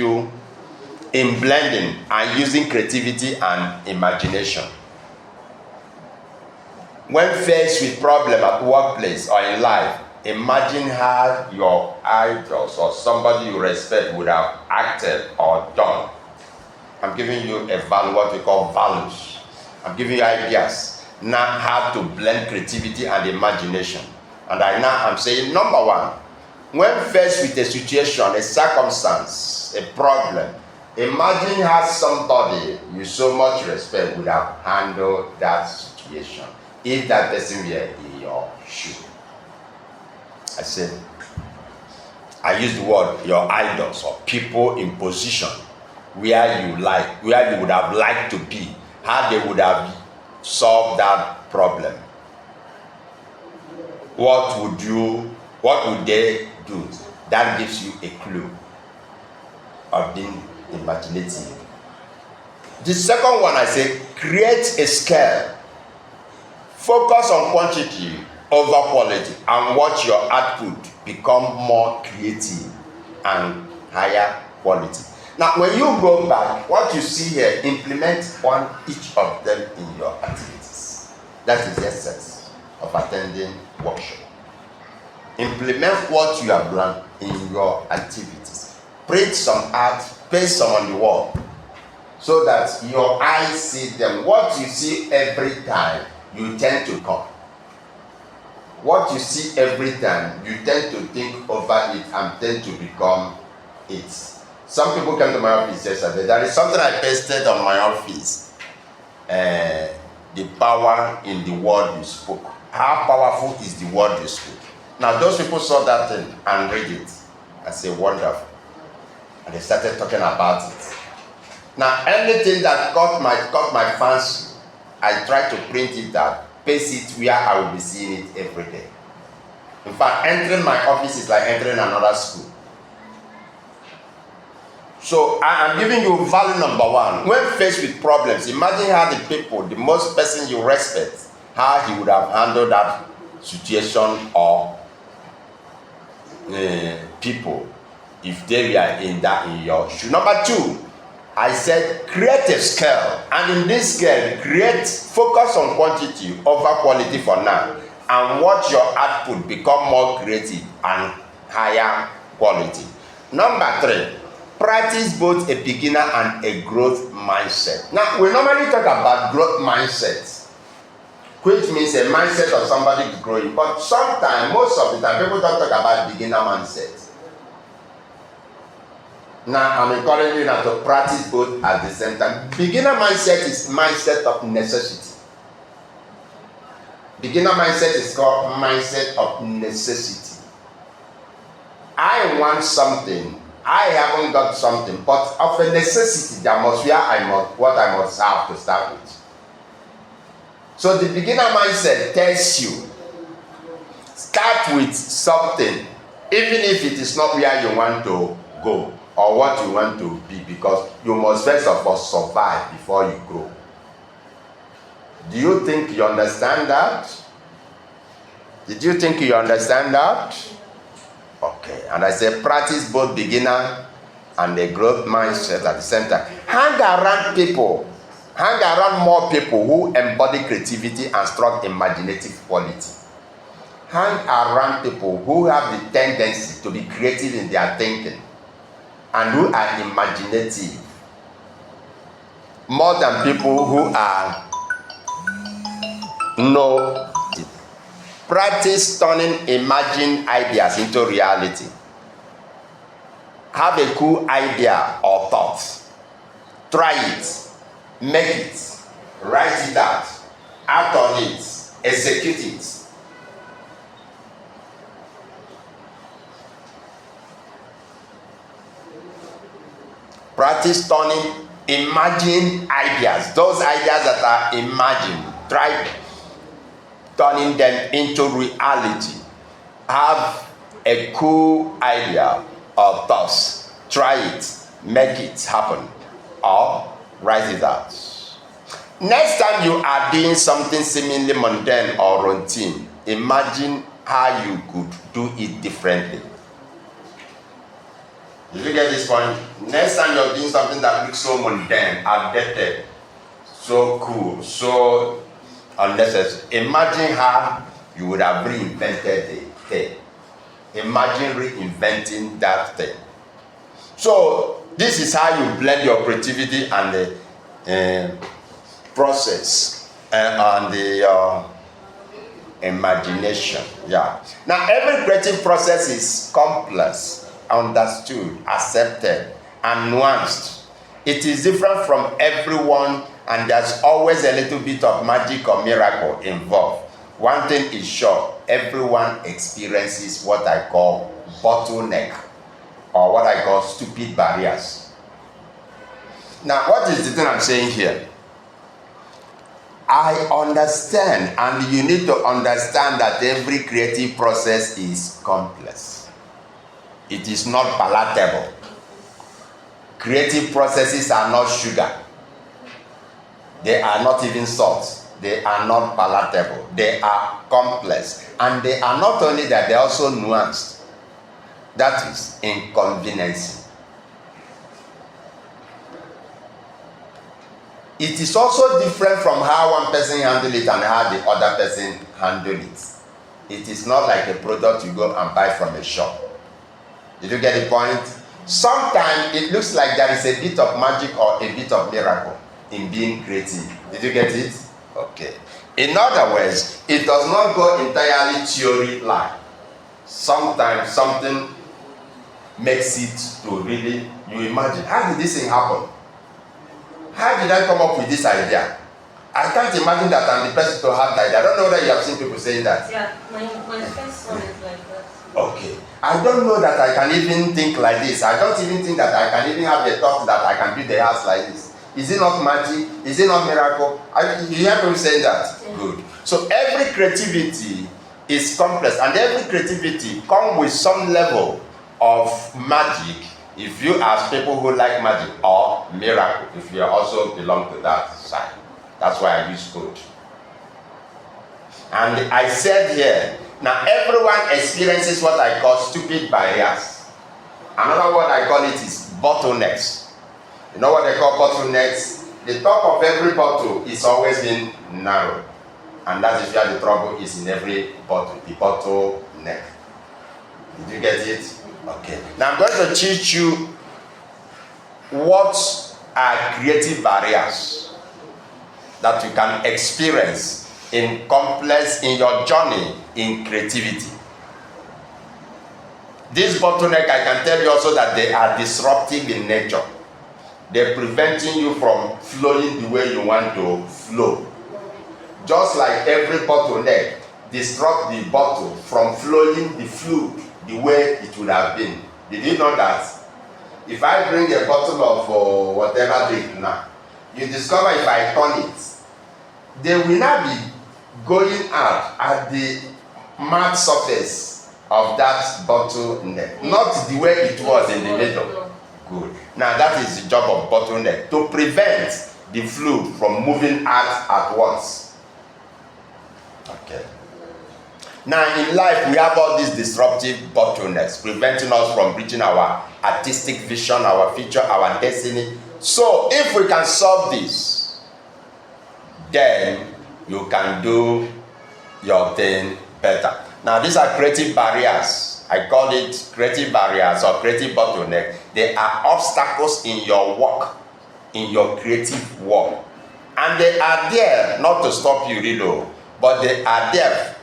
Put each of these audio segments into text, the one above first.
you in blending and using creativity and imagination. When faced with problem at workplace or in life, imagine how your idols or somebody you respect would have acted or done. I'm giving you a value, what we call values. I'm giving you ideas now how to blend creativity and imagination. And I'm saying, number one, when faced with a situation, a circumstance, a problem, imagine how somebody you so much respect would have handled that situation if that person were in your shoe. I use the word your idols or people in position where you would have liked to be, how they would have solved that problem. What would they do? That gives you a clue of being imaginative. The second one, I say, create a scale. Focus on quantity over quality and watch your output become more creative and higher quality. Now, when you go back, what you see here, implement each of them in your activities. That is the essence of attending workshop. Implement what you have learned in your activities. Print some art, paste some on the wall, so that your eyes see them. What you see every time, you tend to come. What you see every time, you tend to think over it and tend to become it. Some people come to my office yesterday. There is something I pasted on my office. The power in the word you spoke. How powerful is the word you spoke? Now those people saw that thing and read it. I say, wonderful. And they started talking about it. Now anything that caught my fancy, I try to print it out, paste it where I will be seeing it every day. In fact, entering my office is like entering another school. So I am giving you value number one. When faced with problems, imagine how the most person you respect, how he would have handled that situation or people if they were in your shoe. Number two, I said create a scale, and in this scale, focus on quantity over quality for now, and watch your output become more creative and higher quality. Number three, practice both a beginner and a growth mindset. Now, we normally talk about growth mindset, which means a mindset of somebody growing, but sometimes, most of the time, people don't talk about beginner mindset. Now, I'm encouraging you now to practice both at the same time. Beginner mindset is mindset of necessity. Beginner mindset is called mindset of necessity. I want something. I haven't got something, but of a necessity, there must be what I must have to start with. So the beginner mindset tells you, start with something, even if it is not where you want to go or what you want to be, because you must first of all survive before you grow. Do you think you understand that? Did you think you understand that? Okay, and I say practice both beginner and a growth mindset at the same time. Hang around more people who embody creativity and strong imaginative quality. Hang around people who have the tendency to be creative in their thinking and who are imaginative, more than people who are no. Practice turning imagined ideas into reality. Have a cool idea or thought. Try it. Make it. Write it out. Act on it. Execute it. Practice turning imagined ideas. Those ideas that are imagined. Try turning them into reality. Have a cool idea or thoughts. Try it. Make it happen. Or write it out. Next time you are doing something seemingly mundane or routine, imagine how you could do it differently. Did you get this point? Next time you're doing something that looks so mundane, outdated, so cool, so unnecessary, imagine how you would have reinvented the thing. Imagine reinventing that thing. So this is how you blend your creativity and the process and the imagination. Yeah. Now every creative process is complex, understood, accepted, and nuanced. It is different from everyone, and there's always a little bit of magic or miracle involved. One thing is sure, everyone experiences what I call bottleneck, or what I call stupid barriers. Now, what is the thing I'm saying here? I understand, and you need to understand that every creative process is complex. It is not palatable. Creative processes are not sugar. They are not even salt. They are not palatable. They are complex. And they are not only that, they are also nuanced. That is inconveniencing. It is also different from how one person handles it and how the other person handles it. It is not like a product you go and buy from a shop. Did you get the point? Sometimes it looks like there is a bit of magic or a bit of miracle in being creative. Did you get it? Okay. In other words, it does not go entirely theory-like. Sometimes something makes it to really, you imagine, how did this thing happen? How did I come up with this idea? I can't imagine that I'm the person to have that idea. I don't know whether you have seen people saying that. Yeah, my first son is like that. Okay. I don't know that I can even think like this. I don't even think that I can even have the thought that I can build a house like this. Is it not magic? Is it not miracle? You hear people saying that? Yeah. Good. So every creativity is complex, and every creativity comes with some level of magic. If you ask people who like magic or miracle, if you also belong to that side. That's why I use code. And I said here, now everyone experiences what I call stupid barriers. Another word I call it is bottlenecks. You know what they call bottlenecks? The top of every bottle is always been narrow. And that is where the trouble is in every bottle, the bottleneck. Did you get it? Okay. Now I'm going to teach you what are creative barriers that you can experience in your journey in creativity. This bottleneck, I can tell you also that they are disruptive in nature. They're preventing you from flowing the way you want to flow. Just like every bottleneck disrupt the bottle from flowing the fluid the way it would have been. Did you know that? If I bring a bottle of whatever drink now, you discover if I turn it, they will not be going out at the matte surface of that bottleneck, not the way it was in the middle. Good. Now that is the job of bottleneck, to prevent the fluid from moving out at once. Okay. Now in life we have all these disruptive bottlenecks preventing us from reaching our artistic vision, our future, our destiny. So if we can solve this, then you can do your thing better. Now these are creative barriers. I call it creative barriers or creative bottleneck. They are obstacles in your work, in your creative work. And they are there not to stop you, really, but they are there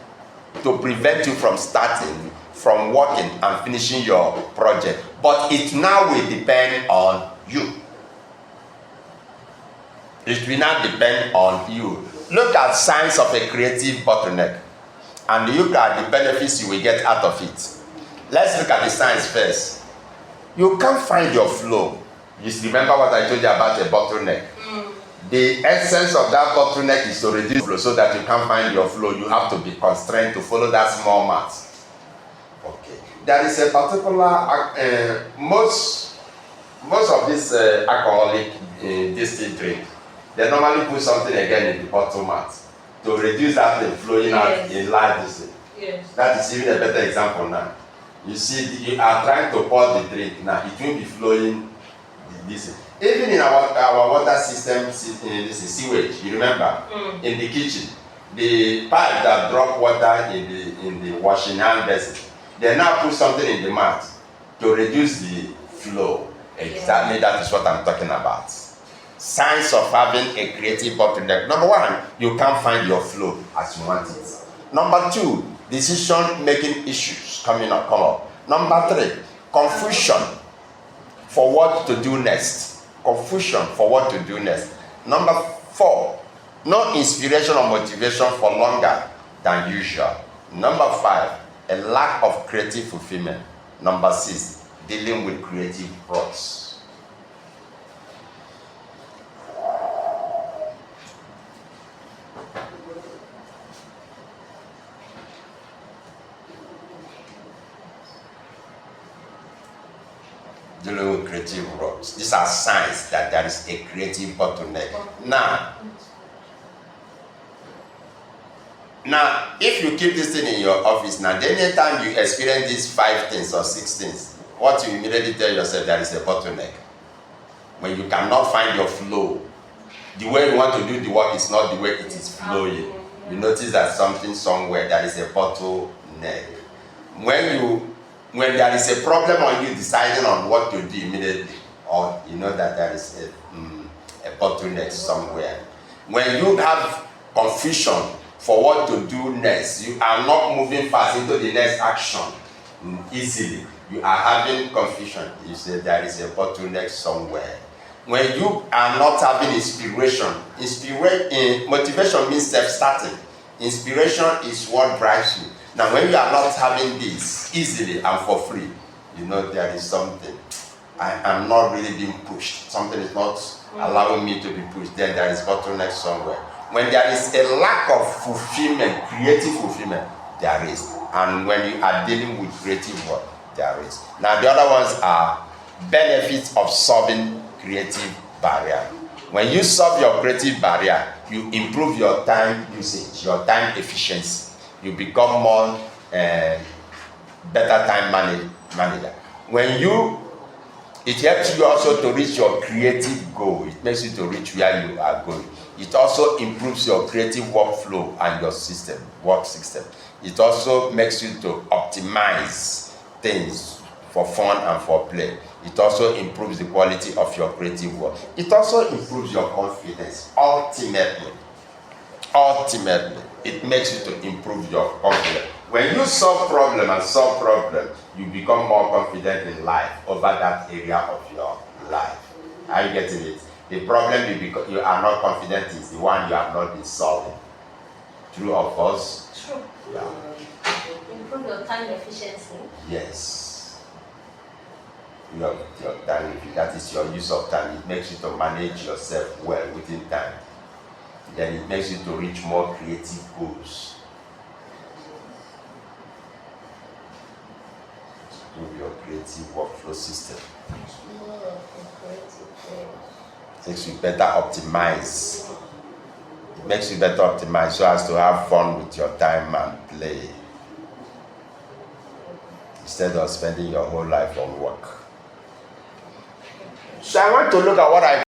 to prevent you from starting, from working and finishing your project. But it now will depend on you. It will now depend on you. Look at signs of a creative bottleneck and look at the benefits you will get out of it. Let's look at the signs first. You can't find your flow. You remember what I told you about a bottleneck? The essence of that bottleneck is to reduce flow so that you can't find your flow. You have to be constrained to follow that small mat. Okay. There is a particular, most of this alcoholic distilled drink, they normally put something again in the bottom mat to reduce that flowing out in large distance. Yes. That is even a better example now. You see, you are trying to pour the drink now. It will be flowing. This even in our water system, this is sewage. You remember in the kitchen, the pipe that drop water in the washing hand basin, they now put something in the mat to reduce the flow. Exactly, that is what I'm talking about. Signs of having a creative bottleneck. Number one, you can't find your flow as you want it. Number two, decision-making issues come up. Number three, confusion for what to do next. Confusion for what to do next. Number four, no inspiration or motivation for longer than usual. Number five, a lack of creative fulfillment. Number six, dealing with creative blocks. Dealing with creative blocks. These are signs that there is a creative bottleneck. Now, if you keep this thing in your office, now, anytime you experience these 5 things or 6 things, what you immediately tell yourself, there is a bottleneck. When you cannot find your flow, the way you want to do the work is not the way it is flowing. You notice that something somewhere, there is a bottleneck. When there is a problem on you deciding on what to do immediately, or you know that there is a bottleneck somewhere. When you have confusion for what to do next, you are not moving fast into the next action easily. You are having confusion. You say there is a bottleneck somewhere. When you are not having inspiration, motivation means self-starting. Inspiration is what drives you. Now, when you are not having this easily and for free, you know there is something. I am not really being pushed. Something is not allowing me to be pushed. Then there is bottleneck somewhere. When there is a lack of fulfillment, creative fulfillment, there is. And when you are dealing with creative work, there is. Now, the other ones are benefits of solving creative barrier. When you solve your creative barrier, you improve your time usage, your time efficiency. You become more better time manager. It helps you also to reach your creative goal. It makes you to reach where you are going. It also improves your creative workflow and your work system. It also makes you to optimize things for fun and for play. It also improves the quality of your creative work. It also improves your confidence. Ultimately, it makes you to improve your confidence. When you solve problem, you become more confident in life over that area of your life. Are you getting it? The problem you are not confident is the one you have not been solving. True or false? True. Yeah. Improve your time efficiency. Yes. Your time, that is your use of time. It makes you to manage yourself well within time. Then it makes you to reach more creative goals. Improve your creative workflow system. Makes you better optimize. It makes you better optimize so as to have fun with your time and play. Instead of spending your whole life on work. So I want to look at what I